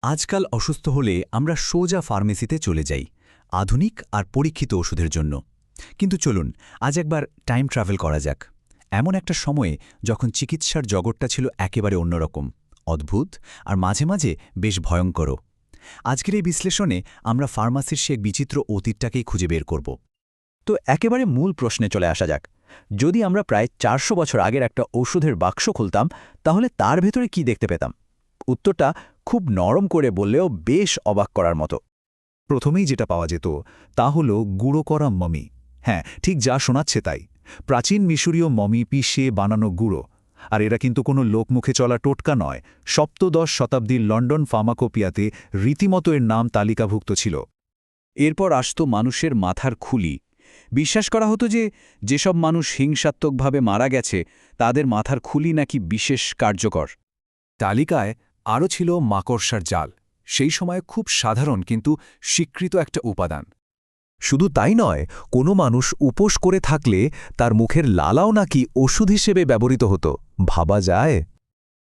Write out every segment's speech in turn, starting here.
আজকাল অসুস্থ হলে আমরা সোজা ফার্মেসিতে চলে যাই আধুনিক আর পরীক্ষিত ওষুধের জন্য। কিন্তু চলুন আজ একবার টাইম ট্রাভেল করা যাক এমন একটা সময়ে যখন চিকিৎসার জগৎটা ছিল একেবারে অন্যরকম, অদ্ভুত আর মাঝে মাঝে বেশ ভয়ঙ্করও। আজকের এই বিশ্লেষণে আমরা ফার্মাসির সে এক বিচিত্র অতীতটাকেই খুঁজে বের করব। তো একেবারে মূল প্রশ্নে চলে আসা যাক। যদি আমরা প্রায় ৪০০ বছর আগের একটা ওষুধের বাক্স খুলতাম, তাহলে তার ভেতরে কি দেখতে পেতাম? উত্তরটা খুব নরম করে বললেও বেশ অবাক করার মতো। প্রথমেই যেটা পাওয়া যেত তা হল গুঁড়ো করা মমি। হ্যাঁ, ঠিক যা শোনাচ্ছে তাই। প্রাচীন মিশরীয় মমি পিষে বানানো গুঁড়ো। আর এরা কিন্তু কোনো লোকমুখে চলা টোটকা নয়, সপ্তদশ শতাব্দীর লন্ডন ফার্মাকোপিয়াতে রীতিমতো এর নাম তালিকাভুক্ত ছিল। এরপর আসত মানুষের মাথার খুলি। বিশ্বাস করা হতো যে যেসব মানুষ হিংসাত্মকভাবে মারা গেছে তাদের মাথার খুলি নাকি বিশেষ কার্যকর। তালিকায় আরও ছিল মাকড়সার জাল, সেই সময় খুব সাধারণ কিন্তু স্বীকৃত একটা উপাদান। শুধু তাই নয়, কোনো মানুষ উপোস করে থাকলে তার মুখের লালাও নাকি ওষুধ হিসেবে ব্যবহৃত হতো। ভাবা যায়?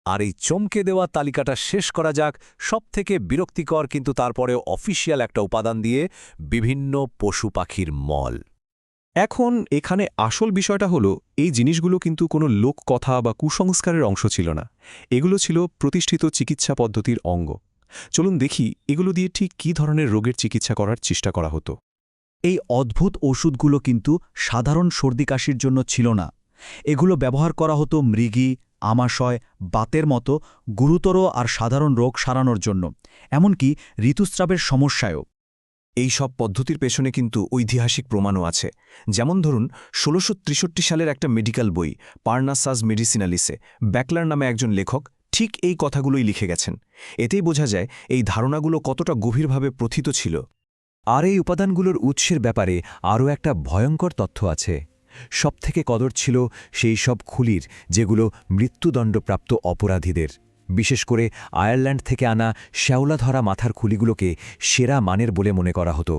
আর এই চমকে দেওয়া তালিকাটা শেষ করা যাক সবথেকে বিরক্তিকর কিন্তু তারপরেও অফিসিয়াল একটা উপাদান দিয়ে, বিভিন্ন পশু পাখির মল। এখন এখানে আসল বিষয়টা হলো, এই জিনিসগুলো কিন্তু কোনো লোককথা বা কুসংস্কারের অংশ ছিল না। এগুলো ছিল প্রতিষ্ঠিত চিকিৎসা পদ্ধতির অঙ্গ। চলুন দেখি এগুলো দিয়ে ঠিক কী ধরনের রোগের চিকিৎসা করার চেষ্টা করা হতো। এই অদ্ভুত ওষুধগুলো কিন্তু সাধারণ সর্দি কাশির জন্য ছিল না। এগুলো ব্যবহার করা হতো মৃগী, আমাশয়, বাতের মতো গুরুতর আর সাধারণ রোগ সারানোর জন্য, এমনকি ঋতুস্রাবের সমস্যায়ও। এই সব পদ্ধতির পেছনে কিন্তু ঐতিহাসিক প্রমাণও আছে। যেমন ধরুন ১৬৬৩ সালের একটা মেডিকেল বই, পার্নাসাস মেডিসিনালিসে ব্যাকলার নামে একজন লেখক ঠিক এই কথাগুলোই লিখে গেছেন। এতেই বোঝা যায় এই ধারণাগুলো কতটা গভীরভাবে প্রথিত ছিল। আর এই উপাদানগুলোর উৎসের ব্যাপারে আরও একটা ভয়ঙ্কর তথ্য আছে। সবথেকে কদর ছিল সেই সব খুলির যেগুলো মৃত্যুদণ্ডপ্রাপ্ত অপরাধীদের, বিশেষ করে আয়ারল্যান্ড থেকে আনা শ্যাওলা ধরা মাথার খুলিগুলোকে সেরা মানের বলে মনে করা হতো।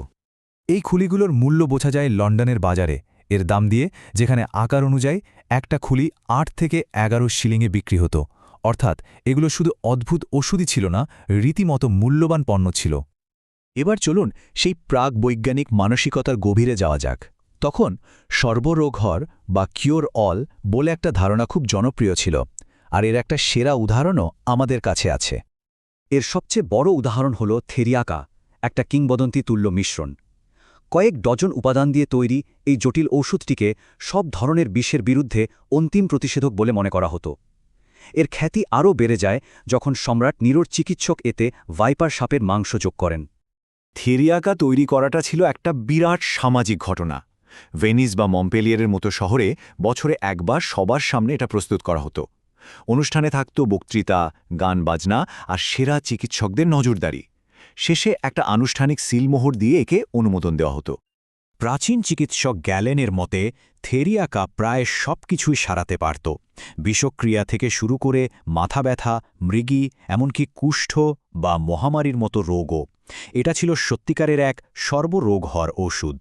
এই খুলিগুলোর মূল্য বোঝা যায় লন্ডনের বাজারে এর দাম দিয়ে, যেখানে আকার অনুযায়ী একটা খুলি ৮ থেকে ১১ শিলিংয়ে বিক্রি হতো। অর্থাৎ এগুলো শুধু অদ্ভুত ওষুধই ছিল না, রীতিমতো মূল্যবান পণ্য ছিল। এবার চলুন সেই প্রাক বৈজ্ঞানিক মানসিকতার গভীরে যাওয়া যাক। তখন সর্বরোগহর বা কিওর অল বলে একটা ধারণা খুব জনপ্রিয় ছিল, আর এর একটা সেরা উদাহরণও আমাদের কাছে আছে। এর সবচেয়ে বড় উদাহরণ হল থেরিয়াকা, একটা কিংবদন্তি তুল্য মিশ্রণ। কয়েক ডজন উপাদান দিয়ে তৈরি এই জটিল ঔষধটিকে সব ধরনের বিষের বিরুদ্ধে অন্তিম প্রতিষেধক বলে মনে করা হতো। এর খ্যাতি আরও বেড়ে যায় যখন সম্রাট নিরোর চিকিৎসক এতে ভাইপার সাপের মাংস যোগ করেন। থেরিয়াকা তৈরি করাটা ছিল একটা বিরাট সামাজিক ঘটনা। ভেনিস বা মম্পেলিয়ারের মতো শহরে বছরে একবার সবার সামনে এটা প্রস্তুত করা হতো। অনুষ্ঠানে থাকত বক্তৃতা, গান বাজনা আর সেরা চিকিৎসকদের নজরদারি। শেষে একটা আনুষ্ঠানিক সিলমোহর দিয়ে একে অনুমোদন দেওয়া হতো। প্রাচীন চিকিৎসক গ্যালেনের মতে থেরিয়াকা প্রায় সব কিছুই সারাতে পারত, বিষক্রিয়া থেকে শুরু করে মাথা ব্যথা, মৃগী, এমনকি কুষ্ঠ বা মহামারীর মতো রোগও। এটা ছিল সত্যিকারের এক সর্বরোগহর ওষুধ।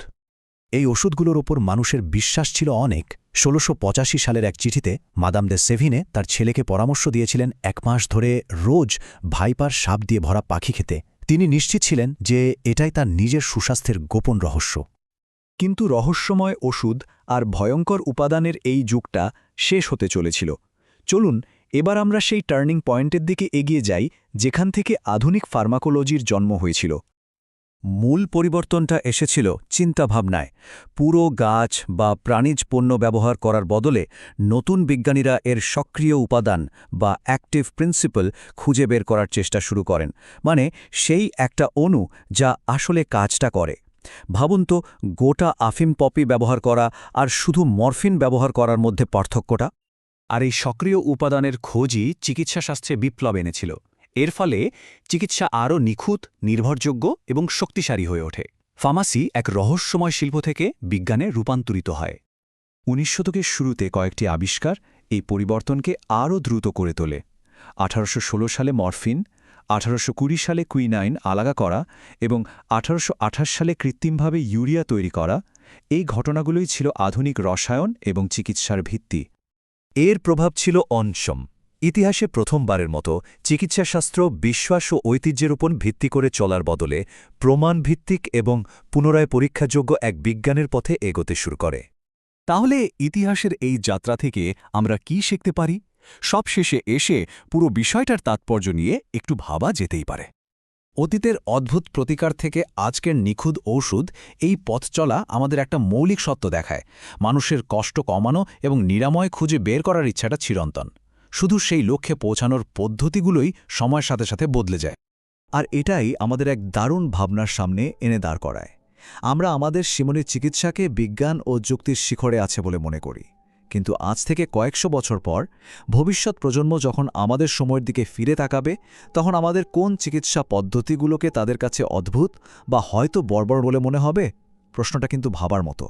এই ওষুধগুলোর ওপর মানুষের বিশ্বাস ছিল অনেক। ১৬৮৫ সালের এক চিঠিতে মাদাম দে সেভিনে তার ছেলেকে পরামর্শ দিয়েছিলেন ১ মাস ধরে রোজ ভাইপার সাপ দিয়ে ভরা পাখি খেতে। তিনি নিশ্চিত ছিলেন যে এটাই তার নিজের সুস্বাস্থ্যের গোপন রহস্য। কিন্তু রহস্যময় ওষুধ আর ভয়ঙ্কর উপাদানের এই যুগটা শেষ হতে চলেছিল। চলুন এবার আমরা সেই টার্নিং পয়েন্টের দিকে এগিয়ে যাই যেখান থেকে আধুনিক ফার্মাকোলজির জন্ম হয়েছিল। মূল পরিবর্তনটা এসেছিল চিন্তাভাবনায়। পুরো গাছ বা প্রাণীজ পণ্য ব্যবহার করার বদলে নতুন বিজ্ঞানীরা এর সক্রিয় উপাদান বা অ্যাক্টিভ প্রিন্সিপল খুঁজে বের করার চেষ্টা শুরু করেন। মানে সেই একটা অণু যা আসলে কাজটা করে। ভাবুন তো, গোটা আফিম পপি ব্যবহার করা আর শুধু মরফিন ব্যবহার করার মধ্যে পার্থক্যটা। আর এই সক্রিয় উপাদানের খোঁজই চিকিৎসাশাস্ত্রে বিপ্লব এনেছিল। এর ফলে চিকিৎসা আরও নিখুঁত, নির্ভরযোগ্য এবং শক্তিশালী হয়ে ওঠে। ফার্মাসি এক রহস্যময় শিল্প থেকে বিজ্ঞানে রূপান্তরিত হয়। ১৯ শতকের শুরুতে কয়েকটি আবিষ্কার এই পরিবর্তনকে আরও দ্রুত করে তোলে। ১৮১৬ সালে মরফিন, ১৮২০ সালে কুইনাইন আলাদা করা এবং ১৮২৮ সালে কৃত্রিমভাবে ইউরিয়া তৈরি করা, এই ঘটনাগুলোই ছিল আধুনিক রসায়ন এবং চিকিৎসার ভিত্তি। এর প্রভাব ছিল অনসম। ইতিহাসে প্রথমবারের মতো চিকিৎসাশাস্ত্র বিশ্বাস ও ঐতিহ্যের উপর ভিত্তি করে চলার বদলে প্রমাণভিত্তিক এবং পুনরায় পরীক্ষাযোগ্য এক বিজ্ঞানের পথে এগোতে শুরু করে। তাহলে ইতিহাসের এই যাত্রা থেকে আমরা কি শিখতে পারি? সবশেষে এসে পুরো বিষয়টার তাৎপর্য নিয়ে একটু ভাবা যেতেই পারে। অতীতের অদ্ভুত প্রতিকার থেকে আজকের নিখুঁত ঔষধ, এই পথ চলা আমাদের একটা মৌলিক সত্য দেখায়। মানুষের কষ্ট কমানো এবং নিরাময় খুঁজে বের করার ইচ্ছাটা চিরন্তন। শুধু সেই লক্ষ্যে পৌঁছানোর পদ্ধতিগুলোই সময়ের সাথে সাথে বদলে যায়। আর এটাই আমাদের এক দারুণ ভাবনার সামনে এনে দাঁড় করায়। আমরা আমাদের সীমনের চিকিৎসাকে বিজ্ঞান ও যুক্তির শিখরে আছে বলে মনে করি, কিন্তু আজ থেকে কয়েকশো বছর পর ভবিষ্যৎ প্রজন্ম যখন আমাদের সময়ের দিকে ফিরে তাকাবে, তখন আমাদের কোন চিকিৎসা পদ্ধতিগুলোকে তাদের কাছে অদ্ভুত বা হয়তো বর্বর বলে মনে হবে? প্রশ্নটা কিন্তু ভাবার মতো।